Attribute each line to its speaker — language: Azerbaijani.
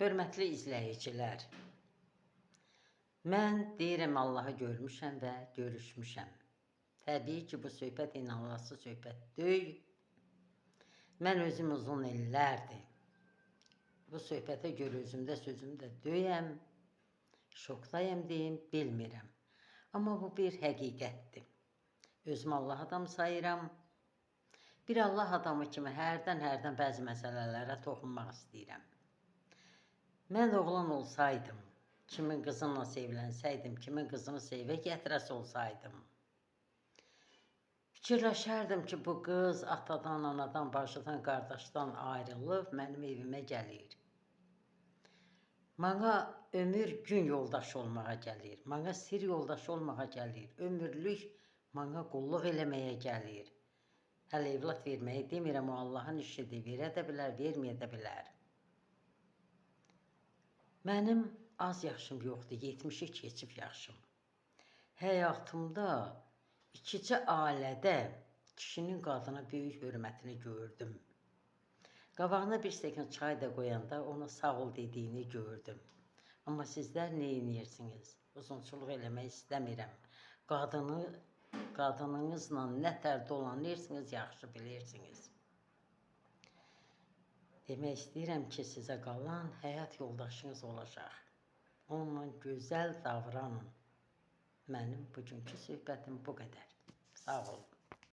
Speaker 1: Hörmətli izləyicilər, mən deyirəm Allahı görmüşəm və görüşmüşəm. Təbii ki, bu söhbət inanılası söhbət deyil. Mən özüm uzun illərdir bu söhbətə görə özümdə sözümdə deyəm, şokdayım deyim, bilmirəm. Amma bu bir həqiqətdir. Özümü Allah adamı sayıram. Bir Allah adamı kimi hərdən bəzi məsələlərə toxunmaq istəyirəm. Mən oğlan olsaydım, kimin qızınla sevlənsəydim, kimin qızını sevə gətirəsi olsaydım, fikirləşərdim ki, bu qız atadan, anadan, bacıdan, qardaşdan ayrılıb mənim evimə gəlir. Mənə ömür gün yoldaşı olmağa gəlir, mənə sir yoldaşı olmağa gəlir, ömürlük mənə qulluq eləməyə gəlir. Hələ evlat verməyi demirəm, o Allahın işidir, verə də bilər, verməyə də bilər. Mənim az yaşım yoxdur, 70'i keçib yaşım. Həyatımda ikinci ailədə kişinin qadına böyük hörmətini gördüm. Qabağına bir stəkan çay da qoyanda ona sağ ol dediyini gördüm. Amma sizlər nə edirsiniz? Uzunçuluq eləmək istəmirəm. Qadınınızla nə tər dolanırsınız, yaxşı bilirsiniz. Demək istəyirəm ki, sizə qalan həyat yoldaşınız olacaq. Onunla gözəl davranın. Mənim bugünkü söhbətim bu qədər. Sağ olun.